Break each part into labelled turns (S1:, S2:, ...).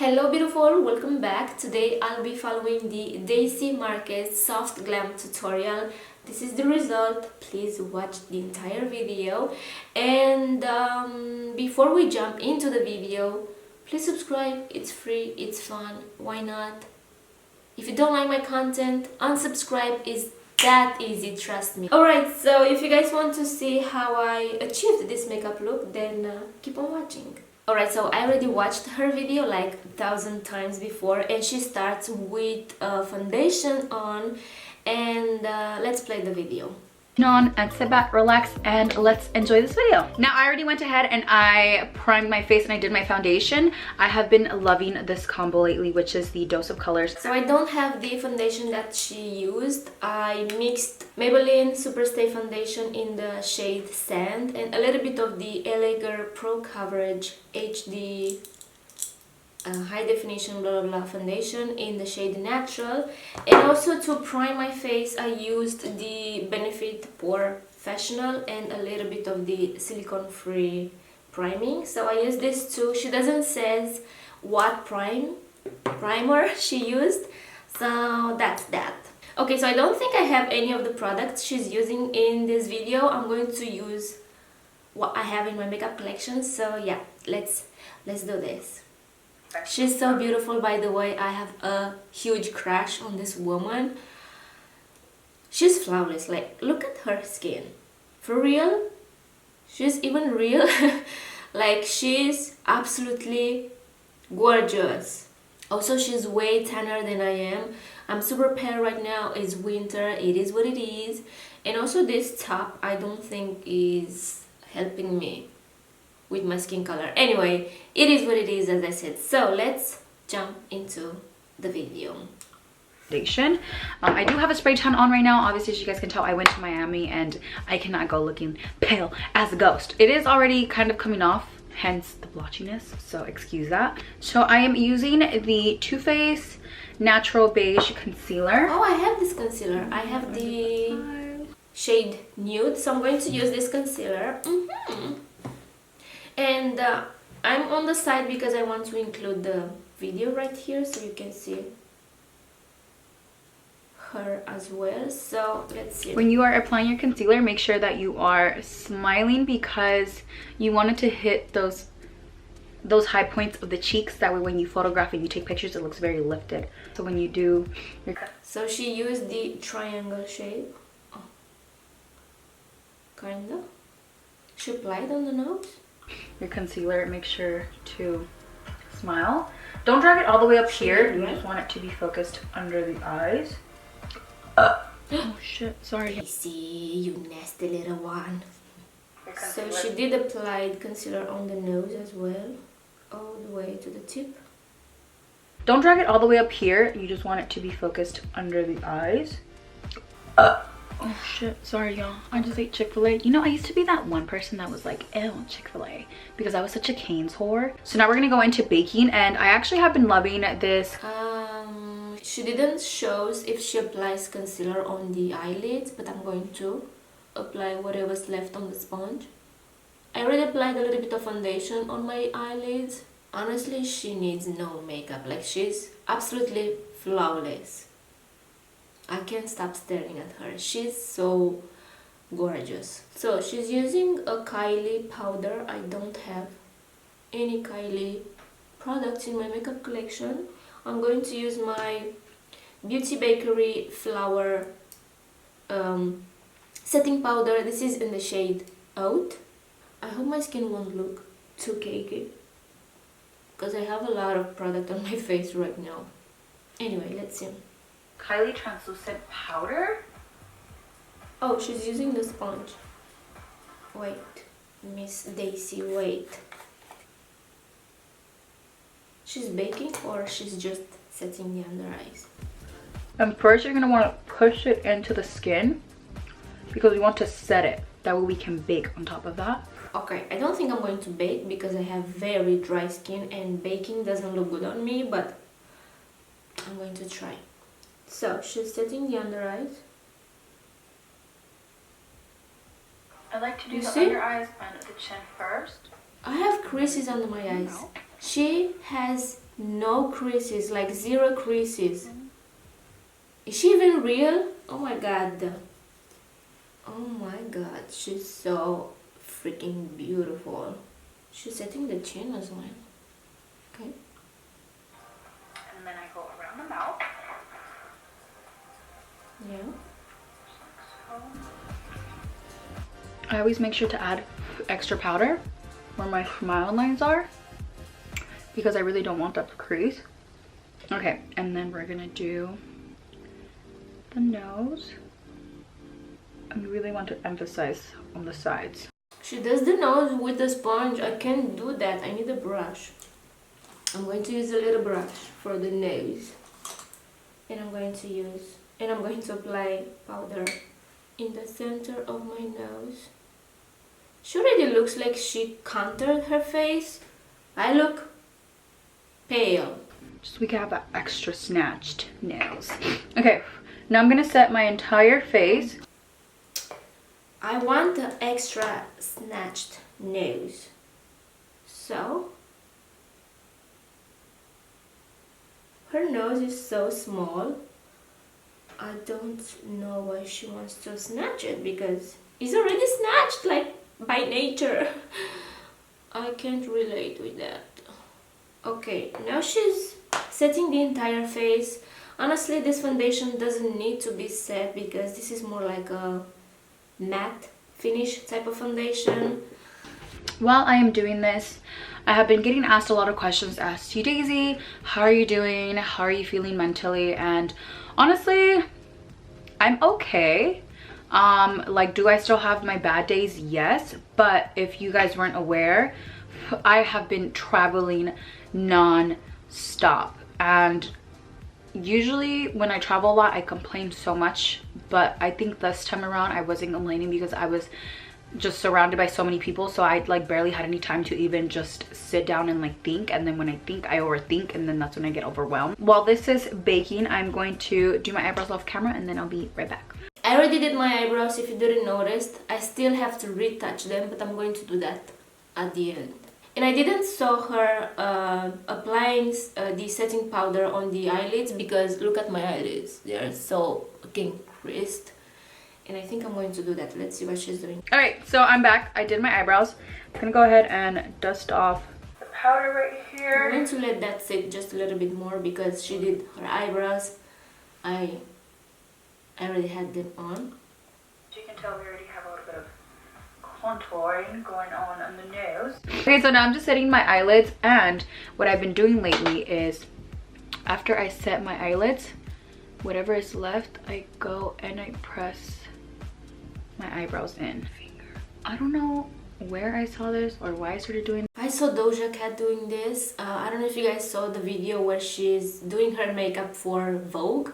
S1: Hello beautiful, welcome back. Today I'll be following the Daisy Marquez Soft Glam tutorial. This is the result. Please watch the entire video. And before we jump into the video, please subscribe. It's free, it's fun, why not? If you don't like my content, unsubscribe. Is that easy, trust me. Alright, so if you guys want to see how I achieved this makeup look, then keep on watching. Alright, so I already watched her video like 1,000 times before, and she starts with a foundation on, and let's play the video.
S2: On and sit back, relax, and let's enjoy this video. Now I already went ahead and I primed my face and I did my foundation. I have been loving this combo lately, which is the Dose of Colors.
S1: So I don't have the foundation that she used. I mixed Maybelline Superstay foundation in the shade Sand and a little bit of the LAvio Pro Coverage HD high definition blah blah blah foundation in the shade Natural. And also to prime my face I used the Benefit Porefessional and a little bit of the Silicone-Free priming. So I used this too. She doesn't says what primer she used, so that's that. Okay, so I don't think I have any of the products she's using in this video. I'm going to use what I have in my makeup collection. So yeah, let's do this. She's so beautiful, by the way. I have a huge crush on this woman. She's flawless. Like, look at her skin. For real? She's even real. Like, she's absolutely gorgeous. Also, she's way tanner than I am. I'm super pale right now. It's winter. It is what it is. And also this top, I don't think is helping me with my skin color. Anyway, it is what it is, as I said. So let's jump into the video.
S2: Foundation. I do have a spray tan on right now. Obviously, as you guys can tell, I went to Miami and I cannot go looking pale as a ghost. It is already kind of coming off, hence the blotchiness, so excuse that. So I am using the Too Faced Natural Beige Concealer.
S1: Oh, I have this concealer. I have the shade Nude, so I'm going to use this concealer. And I'm on the side because I want to include the video right here so you can see her as well. So let's see.
S2: When you are applying your concealer, make sure that you are smiling because you want it to hit those high points of the cheeks. That way when you photograph and you take pictures, it looks very lifted. So when you do your...
S1: So she used the triangle shape. Oh. Kinda. She applied on the nose.
S2: Your concealer, make sure to smile. Don't drag it all the way up here. You just want it to be focused under the eyes. Oh shit, sorry.
S1: See, you nasty little one. So she did apply concealer on the nose as well, all the way to the tip.
S2: Don't drag it all the way up here. You just want it to be focused under the eyes. Oh shit, sorry y'all. I just ate Chick-fil-A. You know, I used to be that one person that was like, ew, Chick-fil-A, because I was such a Cane's whore. So now we're gonna go into baking, and I actually have been loving this.
S1: She didn't show if she applies concealer on the eyelids, but I'm going to apply whatever's left on the sponge. I already applied a little bit of foundation on my eyelids. Honestly, she needs no makeup. Like, she's absolutely flawless. I can't stop staring at her. She's so gorgeous. So she's using a Kylie powder. I don't have any Kylie products in my makeup collection. I'm going to use my Beauty Bakerie Flower setting powder. This is in the shade Oat. I hope my skin won't look too cakey because I have a lot of product on my face right now. Anyway, let's see.
S2: Kylie translucent powder.
S1: Oh, she's using the sponge. Wait, Miss Daisy, wait. She's baking or she's just setting the under eyes?
S2: And first you're gonna want to push it into the skin because we want to set it. That way we can bake on top of that.
S1: Okay, I don't think I'm going to bake because I have very dry skin and baking doesn't look good on me, but I'm going to try. So she's setting the under eyes.
S2: I like to do the under eyes and the chin first.
S1: I have creases under my eyes. She has No creases, like zero creases. Is she even real? Oh my god. Oh my god, she's so freaking beautiful. She's setting the chin as well. Okay.
S2: And then I go around the mouth.
S1: Yeah.
S2: I always make sure to add extra powder where my smile lines are because I really don't want that to crease. Okay, and then we're gonna do the nose. I really want to emphasize on the sides.
S1: She does the nose with a sponge. I can't do that. I need a brush. I'm going to use a little brush for the nose. And I'm going to apply powder in the center of my nose. She already looks like she contoured her face. I look pale.
S2: Just so we can have that extra snatched nails. Okay, now I'm gonna set my entire face.
S1: I want the extra snatched nose. So, her nose is so small. I don't know why she wants to snatch it because it's already snatched, like, by nature. I can't relate with that. Okay, now she's setting the entire face. Honestly, this foundation doesn't need to be set because this is more like a matte finish type of foundation.
S2: While I am doing this, I have been getting asked a lot of questions as to Daisy, how are you doing? How are you feeling mentally? And honestly, I'm okay. Like, do I still have my bad days? Yes, but if you guys weren't aware, I have been traveling non-stop, and usually when I travel a lot I complain so much, but I think this time around I wasn't complaining because I was just surrounded by so many people, so I like barely had any time to even just sit down and like think, and then when I think I overthink, and then that's when I get overwhelmed. While this is baking, I'm going to do my eyebrows off camera and then I'll be right back.
S1: I already did my eyebrows, if you didn't notice. I still have to retouch them, but I'm going to do that at the end. And I didn't saw her applying the setting powder on the eyelids because look at my eyelids, they are so fucking creased. And I think I'm going to do that. Let's see what she's doing.
S2: All right, so I'm back. I did my eyebrows. I'm gonna go ahead and dust off the powder right here.
S1: I'm going to let that sit just a little bit more because she did her eyebrows. I already had them on.
S2: As you can tell, we already have a little bit of contouring going on the nose. Okay, so now I'm just setting my eyelids, and what I've been doing lately is after I set my eyelids, whatever is left, I go and I press my eyebrows in. I don't know where I saw this or why I started doing.
S1: I saw Doja Cat doing this. I don't know if you guys saw the video where she's doing her makeup for Vogue.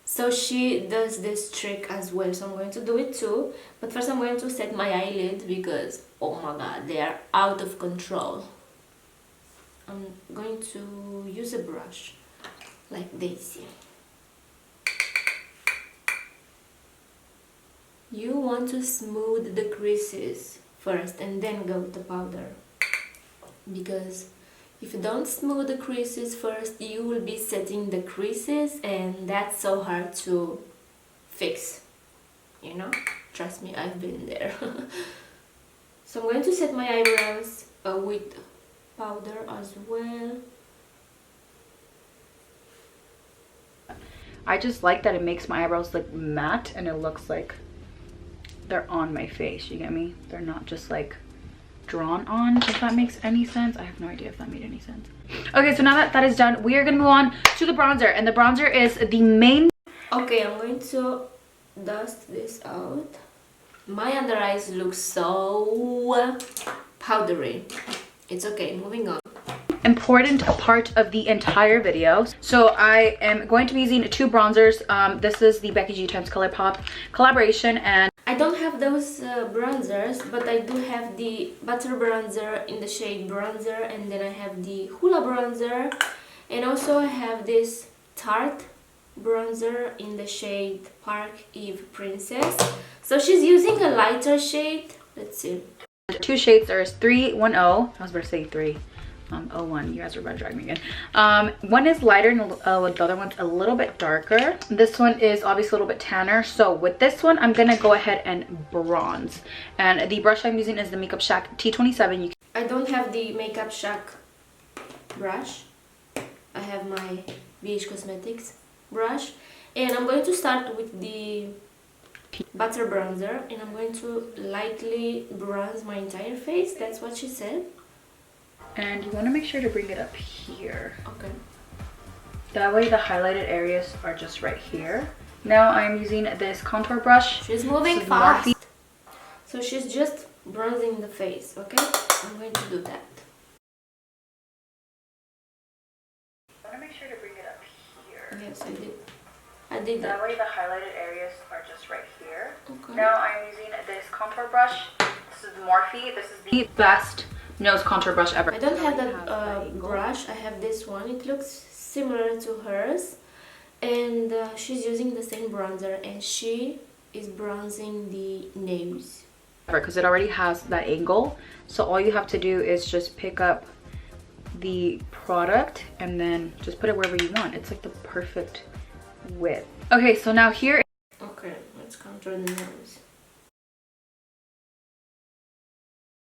S1: So she does this trick as well, so I'm going to do it too. But first I'm going to set my eyelid because, oh my god, they are out of control. I'm going to use a brush like Daisy. You want to smooth the creases first and then go with the powder. Because if you don't smooth the creases first, you will be setting the creases, and that's so hard to fix, you know? Trust me, I've been there. So I'm going to set my eyebrows with powder as well.
S2: I just like that it makes my eyebrows look matte and it looks like they're on my face, you get me? They're not just like drawn on, if that makes any sense. I have no idea if that made any sense. Okay, so now that that is done, we are gonna move on to the bronzer, and the bronzer is the main.
S1: Okay, I'm going to dust this out. My under eyes look so powdery. It's okay, moving on.
S2: Important part of the entire video. So I am going to be using two bronzers. This is the Becky G times ColourPop collaboration, and
S1: I don't have those bronzers, but I do have the butter bronzer in the shade bronzer, and then I have the Hoola bronzer, and also I have this Tarte bronzer in the shade Park Eve Princess. So she's using a lighter shade. Let's see.
S2: Two shades. There's 310. I was about to say 3. 01. You guys are about to drag me again. One is lighter and the other one's a little bit darker. This one is obviously a little bit tanner. So with this one, I'm gonna go ahead and bronze. And the brush I'm using is the Makeup Shack T27.
S1: I don't have the Makeup Shack brush. I have my BH Cosmetics brush. And I'm going to start with the butter bronzer. And I'm going to lightly bronze my entire face. That's what she said.
S2: And you want to make sure to bring it up here.
S1: Okay.
S2: That way the highlighted areas are just right here. Now I'm using this contour brush.
S1: She's moving fast. So she's just bronzing the face, okay? I'm going to do that.
S2: I want to make sure to bring it up here.
S1: Yes, I did. I did that.
S2: That way the highlighted areas are just right here.
S1: Okay.
S2: Now I'm using this contour brush. This is Morphe. This is the best nose contour brush ever.
S1: I don't have that brush. I have this one. It looks similar to hers. And she's using the same bronzer. And she is bronzing the nose.
S2: Because it already has that angle. So all you have to do is just pick up the product and then just put it wherever you want. It's like the perfect width. Okay, so now here.
S1: Okay, let's contour the nose.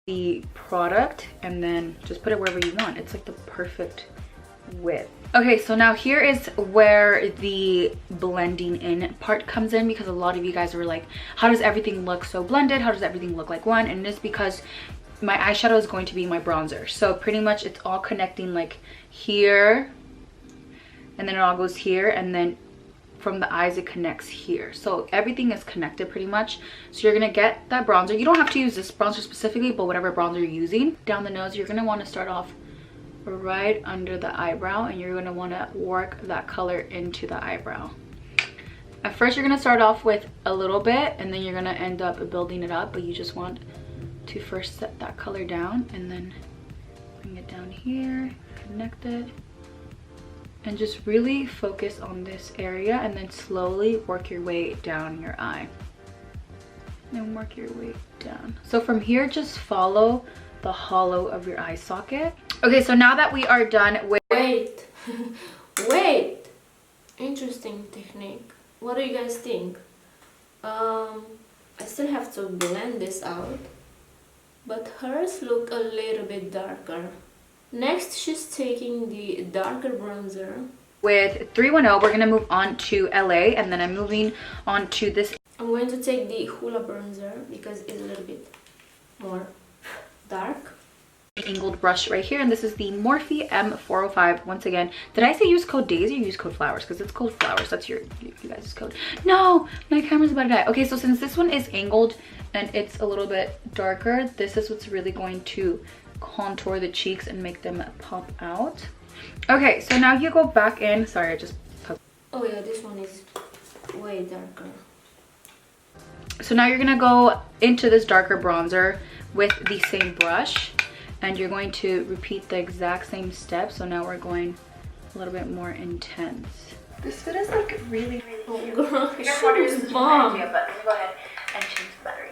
S2: The product and then just put it wherever you want. It's like the perfect width. Okay, so now here is where the blending in part comes in, because a lot of you guys were like, how does everything look so blended? How does everything look like one? And it's because my eyeshadow is going to be my bronzer. So pretty much it's all connecting like here, and then it all goes here, and then from the eyes it connects here. So everything is connected pretty much. So you're gonna get that bronzer. You don't have to use this bronzer specifically, but whatever bronzer you're using. Down the nose, you're gonna want to start off right under the eyebrow, and you're gonna want to work that color into the eyebrow. At first you're gonna start off with a little bit, and then you're gonna end up building it up, but you just want to first set that color down and then bring it down here, connect it, and just really focus on this area, and then slowly work your way down your eye. And work your way down. So from here, just follow the hollow of your eye socket. Okay, so now that we are done with...
S1: Wait. Wait. Interesting technique. What do you guys think? I still have to blend this out, but hers look a little bit darker. Next, she's taking the darker bronzer.
S2: With 310, we're gonna move on to LA, and then I'm moving on to this.
S1: I'm going to take the Hoola bronzer because it's a little bit more dark.
S2: Angled brush right here, and this is the Morphe M405. Once again, did I say use code Daisy or use code Flowers? Because it's code Flowers. That's you guys' code. No, my camera's about to die. Okay, so since this one is angled and it's a little bit darker, this is what's really going to contour the cheeks and make them pop out. Okay, so now you go back in. Sorry, I just...
S1: Oh yeah, this one is way darker.
S2: So now you're gonna go into this darker bronzer with the same brush, and you're going to repeat the exact same steps. So now we're going a little bit more intense. This fit is like really, really cute.
S1: Oh girl,
S2: she's bomb. But let me go ahead and change the battery.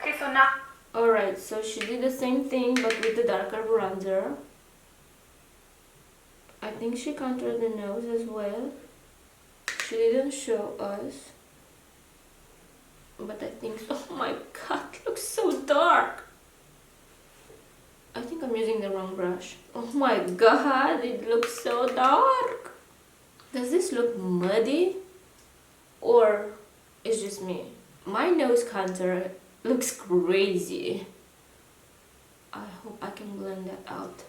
S2: Okay, so now...
S1: Alright, so she did the same thing but with the darker bronzer. I think she contoured the nose as well. She didn't show us, but I think so. Oh my god, it looks so dark. I think I'm using the wrong brush. Oh my god, it looks so dark. Does this look muddy? Or it's just me? My nose contour looks crazy. I hope I can blend that out.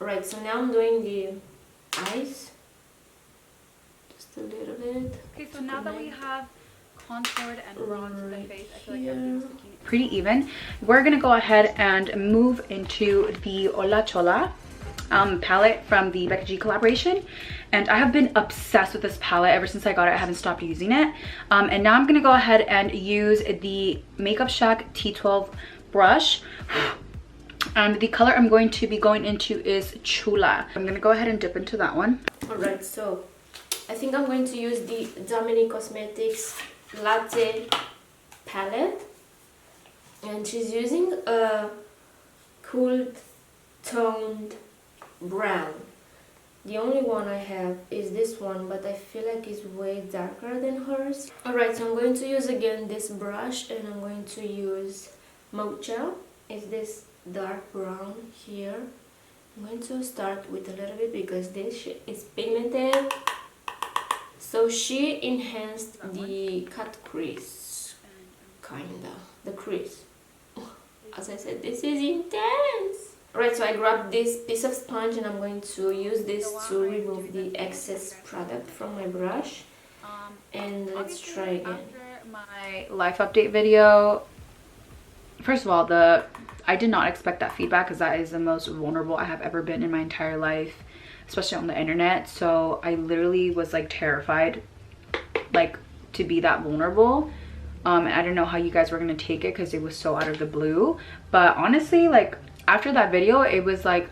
S1: Alright, so now I'm doing the eyes. Just a little bit.
S2: Okay, so now that we have contoured and bronzed the face, I feel like everything's looking pretty even. We're gonna go ahead and move into the Hola Chola palette from the Bakerie collaboration, and I have been obsessed with this palette ever since I got it. I haven't stopped using it, and now I'm gonna go ahead and use the Makeup Shack T12 brush, and the color I'm going to be going into is Chula. I'm gonna go ahead and dip into that one.
S1: All right, so I think I'm going to use the Dominique Cosmetics Latte palette, and she's using a cool toned brown. The only one I have is this one, but I feel like it's way darker than hers. Alright, so I'm going to use again this brush, and I'm going to use Mocha. It's this dark brown here. I'm going to start with a little bit because this is pigmented. So she enhanced the cut crease, kinda, the crease. As I said, this is intense. Right, so I grabbed this piece of sponge and I'm going to use this to remove the excess product from my brush. And let's try again.
S2: After my life update video, first of all, I did not expect that feedback because that is the most vulnerable I have ever been in my entire life, especially on the internet. So I literally was like terrified, like, to be that vulnerable. And I don't know how you guys were gonna take it because it was so out of the blue. But honestly, like, after that video, it was like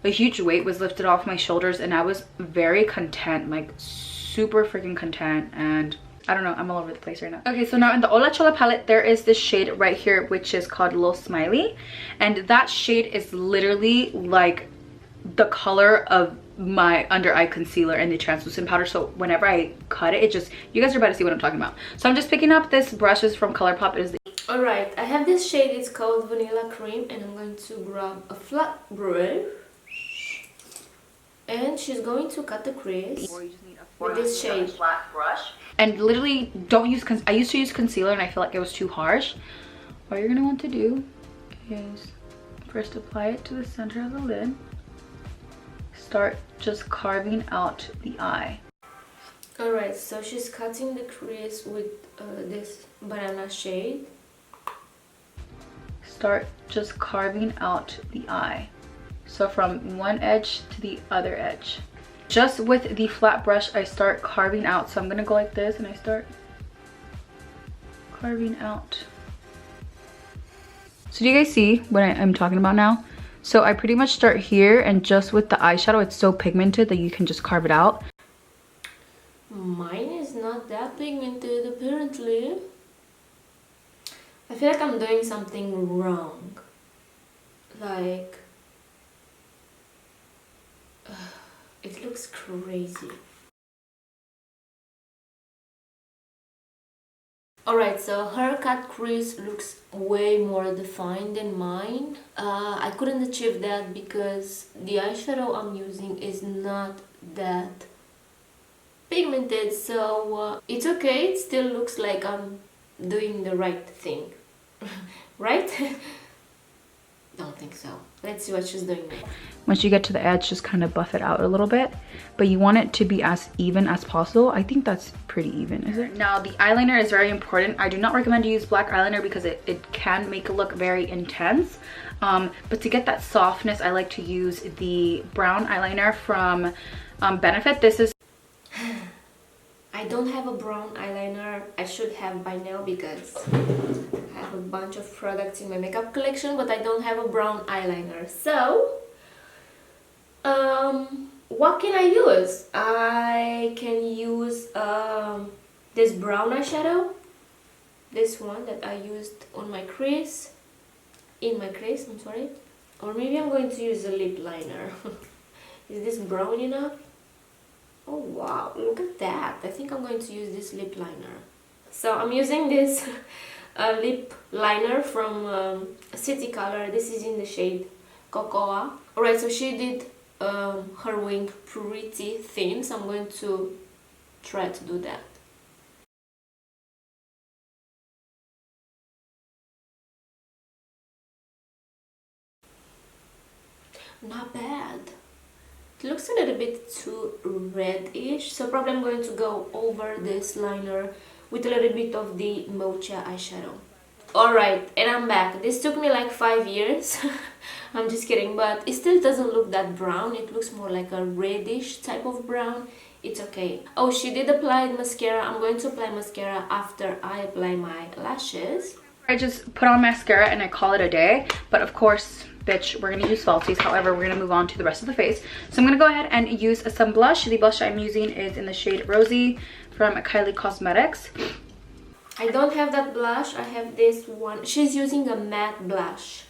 S2: a huge weight was lifted off my shoulders and I was very content, like super freaking content. And I don't know, I'm all over the place right now. Okay, so now in the Hola Chola palette, there is this shade right here, which is called Little Smiley. And that shade is literally like the color of my under eye concealer and the translucent powder. So whenever I cut it, it just, you guys are about to see what I'm talking about. So I'm just picking up this brushes from ColourPop. It is the
S1: Alright, I have this shade, it's called Vanilla Cream, and I'm going to grab a flat brush. And she's going to cut the crease with this shade.
S2: Flat brush. And literally don't use, I used to use concealer and I feel like it was too harsh. What you're going to want to do is first apply it to the center of the lid. Start just carving out the eye.
S1: Alright, so she's cutting the crease with this banana shade.
S2: Start just carving out the eye. So from one edge to the other edge. Just with the flat brush, I start carving out. So I'm gonna go like this and I start carving out. So do you guys see what I'm talking about now? So I pretty much start here, and just with the eyeshadow, it's so pigmented that you can just carve it out.
S1: Mine is not that pigmented apparently. I feel like I'm doing something wrong. Like, it looks crazy. Alright, so her cut crease looks way more defined than mine. I couldn't achieve that because the eyeshadow I'm using is not that pigmented, so it's okay. It still looks like I'm doing the right thing. Right? Don't think so. Let's see what she's doing next.
S2: Once you get to the edge, just kind of buff it out a little bit, but you want it to be as even as possible. I think that's pretty even, is it? Now the eyeliner is very important. I do not recommend to use black eyeliner because it can make it look very intense, but to get that softness, I like to use the brown eyeliner from Benefit. This is
S1: I don't have a brown eyeliner. I should have by now because I have a bunch of products in my makeup collection, but I don't have a brown eyeliner. So, what can I use? I can use this brown eyeshadow. This one that I used on my crease. In my crease, I'm sorry. Or maybe I'm going to use a lip liner. Is this brown enough? Oh wow, look at that. I think I'm going to use this lip liner. So I'm using this lip liner from City Color. This is in the shade Cocoa. Alright, so she did her wing pretty thin, so I'm going to try to do that. Not bad. It looks a little bit too reddish, so probably I'm going to go over this liner with a little bit of the Mocha eyeshadow. Alright, and I'm back. This took me like 5 years. I'm just kidding, but it still doesn't look that brown. It looks more like a reddish type of brown. It's okay. Oh, she did apply mascara. I'm going to apply mascara after I apply my lashes.
S2: I just put on mascara and I call it a day, but of course, bitch, we're gonna use falsies. However, we're gonna move on to the rest of the face. So I'm gonna go ahead and use some blush. The blush I'm using is in the shade Rosy from Kylie Cosmetics.
S1: I don't have that blush. I have this one. She's using a matte blush,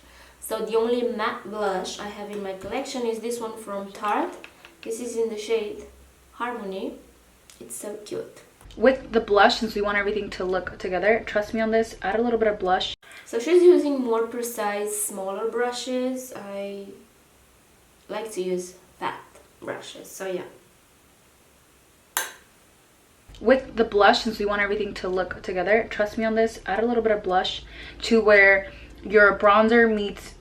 S1: So the only matte blush I have in my collection is this one from Tarte. This is in the shade Harmony. It's so cute.
S2: With the blush, since we want everything to look together, trust me on this, add a little bit of blush.
S1: So she's using more precise, smaller brushes. I like to use fat brushes, so yeah.
S2: With the blush, since we want everything to look together, trust me on this, add a little bit of blush to where your bronzer meets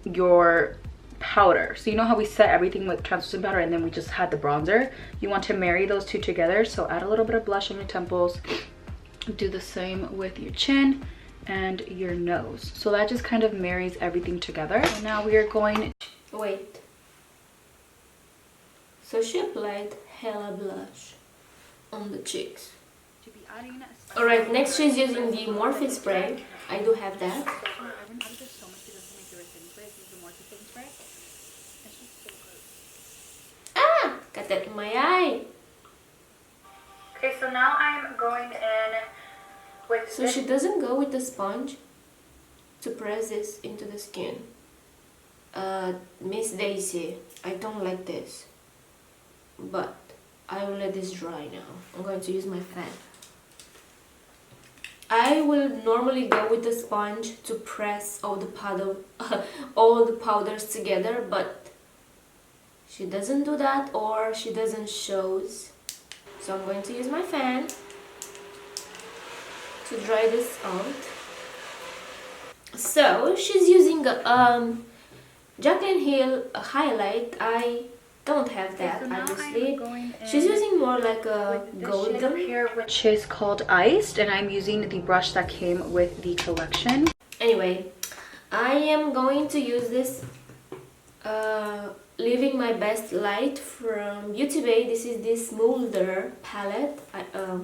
S2: your powder. So you know how we set everything with translucent powder and then we just had the bronzer? You want to marry those two together, so add a little bit of blush on your temples. Do the same with your chin and your nose. So that just kind of marries everything together. So now we are going to...
S1: Wait. So she applied hella blush on the cheeks. Alright, next she's using the Morphe spray. I do have that. Ah! Got that in my eye.
S2: Okay, so now I'm going in with...
S1: So she doesn't go with the sponge to press this into the skin. Miss Daisy, I don't like this. But I will let this dry now. I'm going to use my fan. I will normally go with the sponge to press all the powders together, but she doesn't do that, or she doesn't shows. So I'm going to use my fan to dry this out. So she's using a Jaclyn Hill highlight. I don't have that, obviously. She's using more like a golden
S2: here, which is called Iced, and I'm using the brush that came with the collection.
S1: Anyway, I am going to use this Living My Best Light from Beauty Bay. This is this Smolder palette,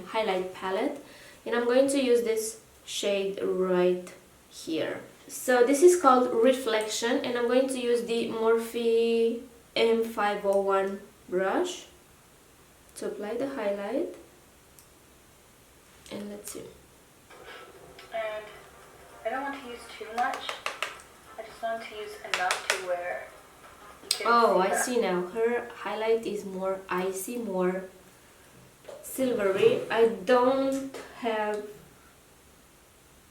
S1: highlight palette, and I'm going to use this shade right here. So this is called Reflection, and I'm going to use the Morphe M501 brush to apply the highlight. And let's see.
S2: And I don't want to use too much. I just want to use enough to where you can
S1: I see now. Her highlight is more icy, more silvery. I don't have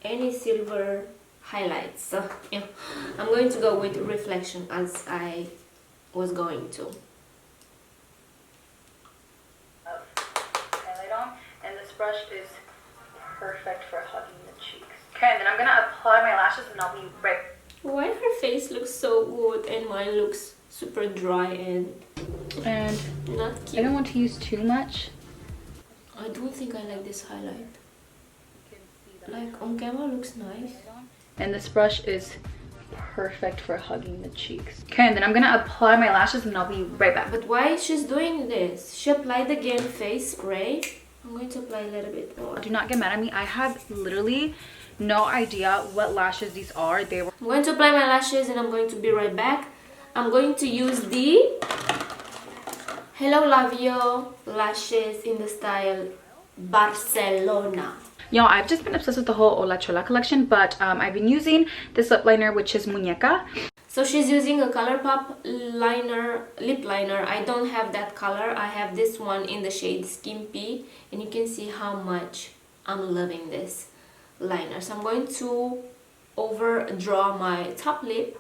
S1: any silver highlights, so yeah, I'm going to go with Reflection as I was going to.
S2: Highlight on, and this brush is perfect for hugging the cheeks. Okay, and then I'm gonna apply my lashes, and I'll be right.
S1: Why her face looks so good and mine looks super dry and not cute?
S2: I don't want to use too much.
S1: I don't think I like this highlight. Like on camera looks nice.
S2: And this brush is perfect for hugging the cheeks. Okay, and then I'm gonna apply my lashes and I'll be right back.
S1: But why she's doing this? She applied again face spray. I'm going to apply a little bit more.
S2: Do not get mad at me. I have literally no idea what lashes these are. They were...
S1: I'm going to apply my lashes and I'm going to be right back. I'm going to use the LAvio lashes in the style Barcelona.
S2: Y'all, I've just been obsessed with the whole Hola Chola collection, but I've been using this lip liner, which is Muñeca.
S1: So she's using a ColourPop liner, lip liner. I don't have that color. I have this one in the shade Skimpy, and you can see how much I'm loving this liner. So I'm going to overdraw my top lip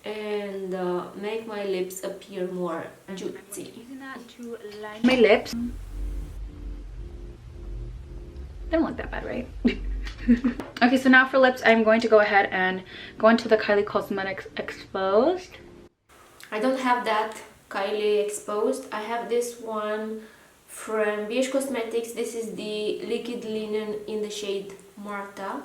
S1: and make my lips appear more juicy.
S2: Using that to line my lips. They don't look that bad, right? Okay, so now for lips, I'm going to go ahead and go into the Kylie Cosmetics Exposed.
S1: I don't have that Kylie Exposed. I have this one from BH Cosmetics. This is the Liquid Linen in the shade Marta.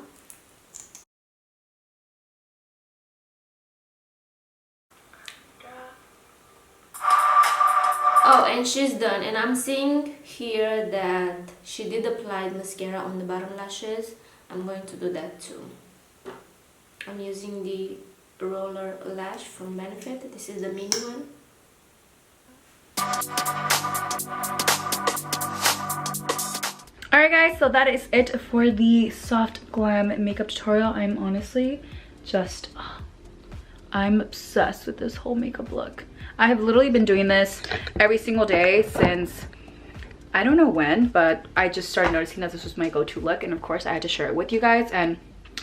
S1: Oh, and she's done, and I'm seeing here that she did apply mascara on the bottom lashes. I'm going to do that too. I'm using the roller lash from Benefit. This is the mini one.
S2: Alright guys, so that is it for the soft glam makeup tutorial. I'm honestly just I'm obsessed with this whole makeup look. I have literally been doing this every single day since I don't know when, but I just started noticing that this was my go-to look, and of course I had to share it with you guys. And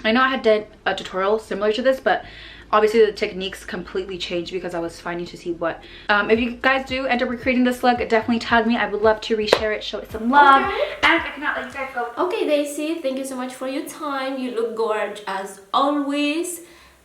S2: I know I had done a tutorial similar to this, but obviously the techniques completely changed because I was finding to see what if you guys do end up recreating this look, definitely tag me. I would love to reshare it, show it some love.
S1: Okay.
S2: And I cannot let you guys go.
S1: Okay, Daisy, thank you so much for your time. You look gorgeous as always.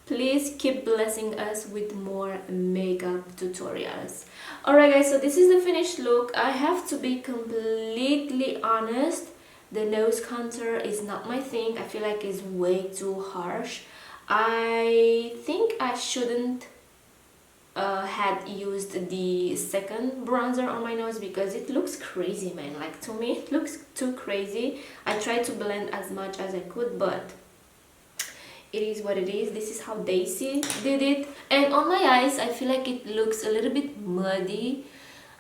S1: Please keep blessing us with more makeup tutorials. Alright guys, so this is the finished look. I have to be completely honest, the nose contour is not my thing. I feel like it's way too harsh. I think I shouldn't had used the second bronzer on my nose because it looks crazy, man. Like, to me it looks too crazy. I tried to blend as much as I could, but it is what it is. This is how Daisy did it. And on my eyes, I feel like it looks a little bit muddy.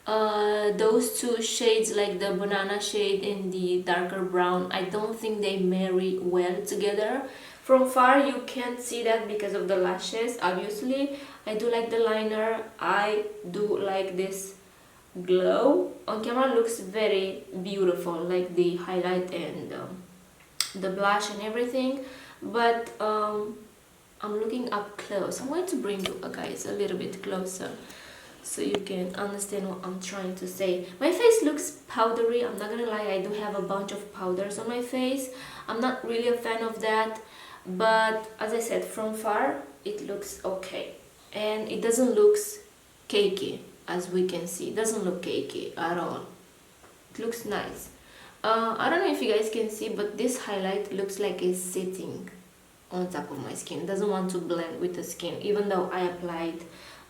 S1: Those two shades, like the banana shade and the darker brown, I don't think they marry well together. From far, you can't see that because of the lashes, obviously. I do like the liner. I do like this glow. On camera, it looks very beautiful, like the highlight and the blush and everything. But I'm looking up close. I'm going to bring you guys a little bit closer so you can understand what I'm trying to say. My face looks powdery. I'm not gonna lie, I do have a bunch of powders on my face. I'm not really a fan of that, but as I said, from far it looks okay, and it doesn't look cakey. As we can see, it doesn't look cakey at all. It looks nice. I don't know if you guys can see, but this highlight looks like it's sitting on top of my skin. It doesn't want to blend with the skin, even though I applied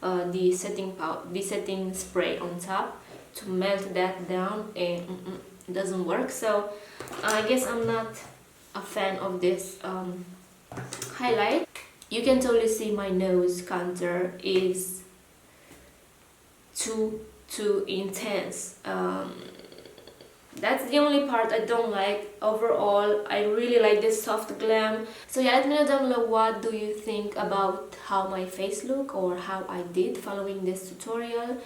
S1: the setting spray on top to melt that down, and it doesn't work. So I guess I'm not a fan of this highlight. You can totally see my nose contour is too intense. That's the only part I don't like. Overall, I really like this soft glam. So yeah, let me know down below, what do you think about how my face look or how I did following this tutorial.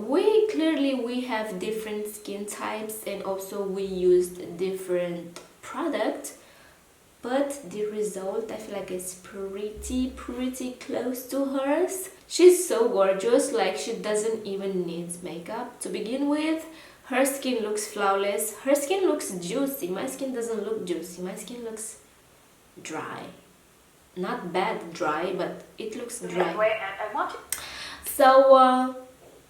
S1: We have different skin types, and also we used different products, but the result, I feel like it's pretty close to hers. She's so gorgeous, like she doesn't even need makeup to begin with. Her skin looks flawless. Her skin looks juicy. My skin doesn't look juicy. My skin looks dry. Not bad dry, but it looks dry. So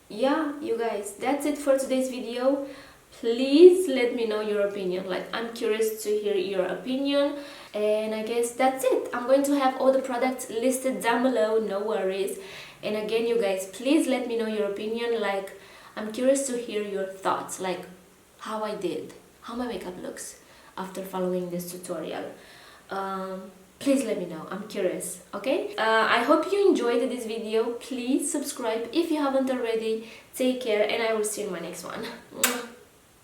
S1: yeah, you guys, that's it for today's video. Please let me know your opinion. Like, I'm curious to hear your opinion. And I guess that's it. I'm going to have all the products listed down below, no worries. And again, you guys, please let me know your opinion. Like, I'm curious to hear your thoughts, like how my makeup looks after following this tutorial. Please let me know. I'm curious, okay? I hope you enjoyed this video. Please subscribe if you haven't already. Take care, and I will see you in my next one.